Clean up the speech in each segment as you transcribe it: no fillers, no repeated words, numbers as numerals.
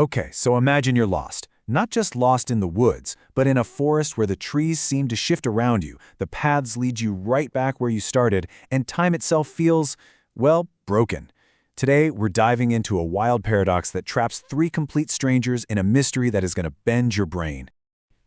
Okay, so imagine you're lost. Not just lost in the woods, but in a forest where the trees seem to shift around you, the paths lead you right back where you started, and time itself feels, well, broken. Today, we're diving into a wild paradox that traps three complete strangers in a mystery that is going to bend your brain.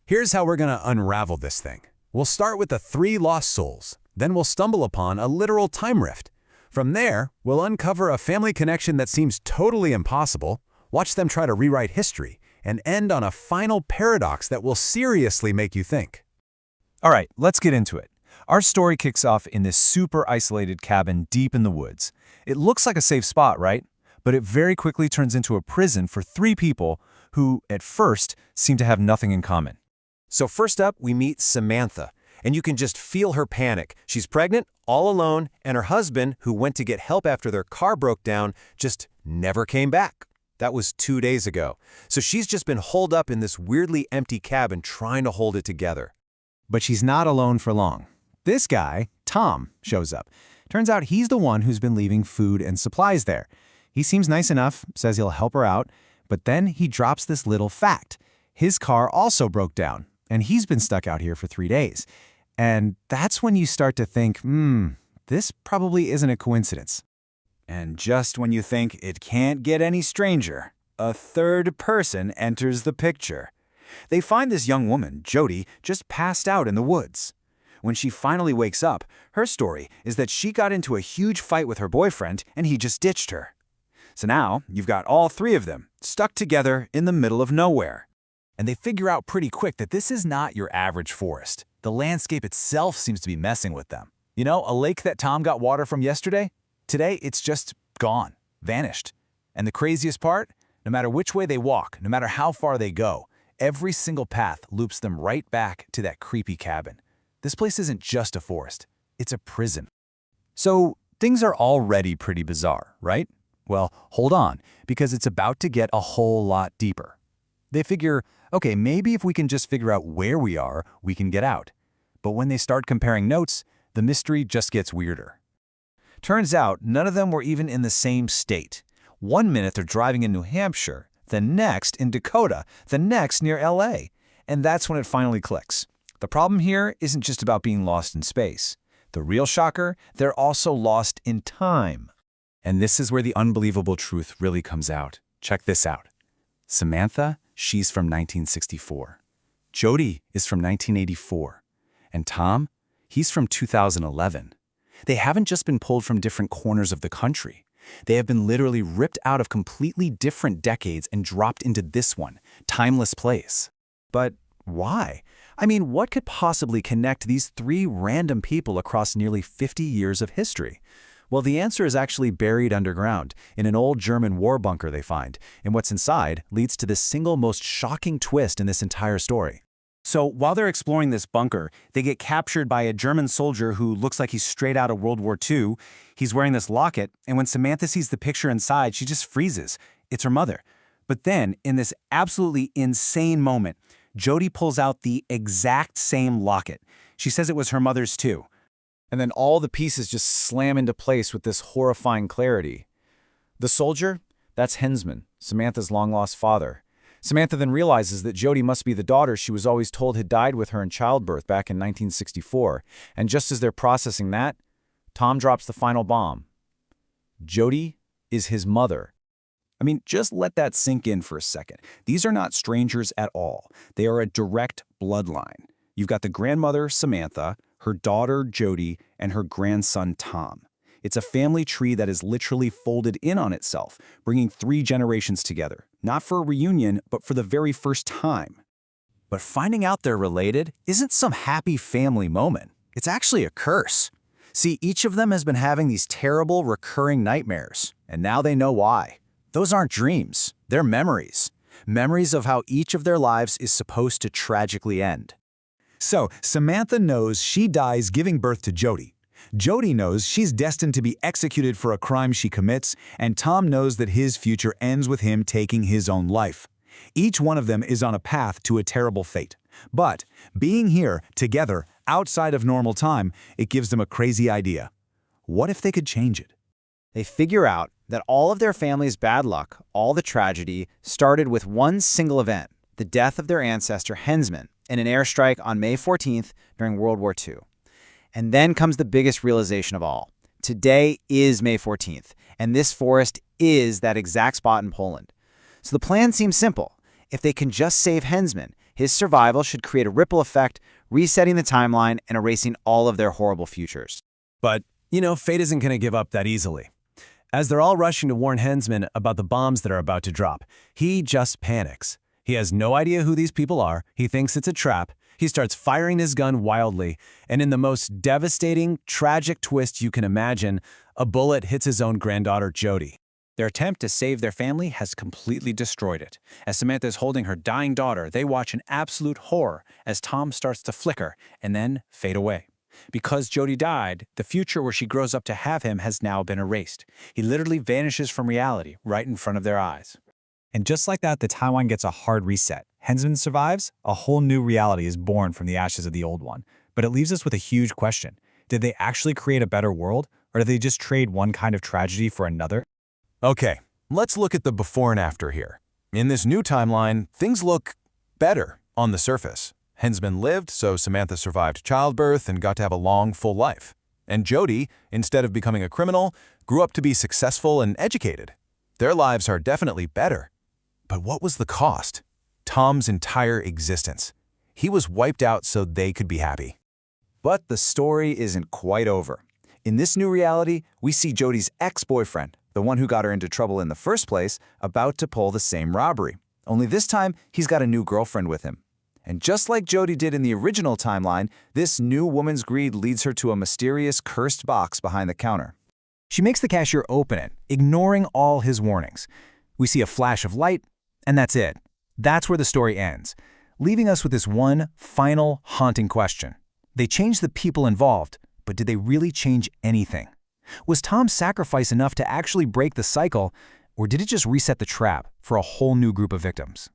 Here's how we're going to unravel this thing. We'll start with the three lost souls. Then we'll stumble upon a literal time rift. From there, we'll uncover a family connection that seems totally impossible, watch them try to rewrite history, and end on a final paradox that will seriously make you think. All right, let's get into it. Our story kicks off in this super isolated cabin deep in the woods. It looks like a safe spot, right? But it very quickly turns into a prison for three people who, at first, seem to have nothing in common. So first up, we meet Samantha, and you can just feel her panic. She's pregnant, all alone, and her husband, who went to get help after their car broke down, just never came back. That was 2 days ago. So she's just been holed up in this weirdly empty cabin trying to hold it together. But she's not alone for long. This guy, Tom, shows up. Turns out he's the one who's been leaving food and supplies there. He seems nice enough, says he'll help her out, but then he drops this little fact. His car also broke down, and he's been stuck out here for 3 days. And that's when you start to think, this probably isn't a coincidence. And just when you think it can't get any stranger, a third person enters the picture. They find this young woman, Jody, just passed out in the woods. When she finally wakes up, her story is that she got into a huge fight with her boyfriend and he just ditched her. So now you've got all three of them stuck together in the middle of nowhere. And they figure out pretty quick that this is not your average forest. The landscape itself seems to be messing with them. You know, a lake that Tom got water from yesterday? Today, it's just gone, vanished. And the craziest part? No matter which way they walk, no matter how far they go, every single path loops them right back to that creepy cabin. This place isn't just a forest, it's a prison. So, things are already pretty bizarre, right? Well, hold on, because it's about to get a whole lot deeper. They figure, okay, maybe if we can just figure out where we are, we can get out. But when they start comparing notes, the mystery just gets weirder. Turns out, none of them were even in the same state. 1 minute they're driving in New Hampshire, the next in Dakota, the next near LA. And that's when it finally clicks. The problem here isn't just about being lost in space. The real shocker, they're also lost in time. And this is where the unbelievable truth really comes out. Check this out. Samantha, she's from 1964. Jody is from 1984. And Tom, he's from 2011. They haven't just been pulled from different corners of the country. They have been literally ripped out of completely different decades and dropped into this one, timeless place. But why? I mean, what could possibly connect these three random people across nearly 50 years of history? Well, the answer is actually buried underground, in an old German war bunker they find, and what's inside leads to the single most shocking twist in this entire story. So while they're exploring this bunker, they get captured by a German soldier who looks like he's straight out of World War II. He's wearing this locket, and when Samantha sees the picture inside, she just freezes. It's her mother. But then, in this absolutely insane moment, Jody pulls out the exact same locket. She says it was her mother's too. And then all the pieces just slam into place with this horrifying clarity. The soldier? That's Hensman, Samantha's long-lost father. Samantha then realizes that Jody must be the daughter she was always told had died with her in childbirth back in 1964. And just as they're processing that, Tom drops the final bomb. Jody is his mother. I mean, just let that sink in for a second. These are not strangers at all. They are a direct bloodline. You've got the grandmother, Samantha, her daughter, Jody, and her grandson, Tom. It's a family tree that is literally folded in on itself, bringing 3 generations together, not for a reunion, but for the very first time. But finding out they're related isn't some happy family moment. It's actually a curse. See, each of them has been having these terrible, recurring nightmares, and now they know why. Those aren't dreams, they're memories. Memories of how each of their lives is supposed to tragically end. So, Samantha knows she dies giving birth to Jody. Jody knows she's destined to be executed for a crime she commits, and Tom knows that his future ends with him taking his own life. Each one of them is on a path to a terrible fate. But being here, together, outside of normal time, it gives them a crazy idea. What if they could change it? They figure out that all of their family's bad luck, all the tragedy, started with one single event, the death of their ancestor Hensman in an airstrike on May 14th during World War II. And then comes the biggest realization of all. Today is May 14th, and this forest is that exact spot in Poland. So the plan seems simple. If they can just save Hensman, his survival should create a ripple effect, resetting the timeline and erasing all of their horrible futures. But, fate isn't going to give up that easily. As they're all rushing to warn Hensman about the bombs that are about to drop, he just panics. He has no idea who these people are, he thinks it's a trap, he starts firing his gun wildly, and in the most devastating, tragic twist you can imagine, a bullet hits his own granddaughter, Jody. Their attempt to save their family has completely destroyed it. As Samantha is holding her dying daughter, they watch in absolute horror as Tom starts to flicker and then fade away. Because Jody died, the future where she grows up to have him has now been erased. He literally vanishes from reality right in front of their eyes. And just like that, the timeline gets a hard reset. Hensman survives, a whole new reality is born from the ashes of the old one. But it leaves us with a huge question. Did they actually create a better world, or did they just trade one kind of tragedy for another? Okay, let's look at the before and after here. In this new timeline, things look better on the surface. Hensman lived, so Samantha survived childbirth and got to have a long, full life. And Jody, instead of becoming a criminal, grew up to be successful and educated. Their lives are definitely better. But what was the cost? Tom's entire existence. He was wiped out so they could be happy. But the story isn't quite over. In this new reality, we see Jody's ex-boyfriend, the one who got her into trouble in the first place, about to pull the same robbery. Only this time, he's got a new girlfriend with him. And just like Jody did in the original timeline, this new woman's greed leads her to a mysterious cursed box behind the counter. She makes the cashier open it, ignoring all his warnings. We see a flash of light, and that's it. That's where the story ends, leaving us with this one final haunting question. They changed the people involved, but did they really change anything? Was Tom's sacrifice enough to actually break the cycle, or did it just reset the trap for a whole new group of victims?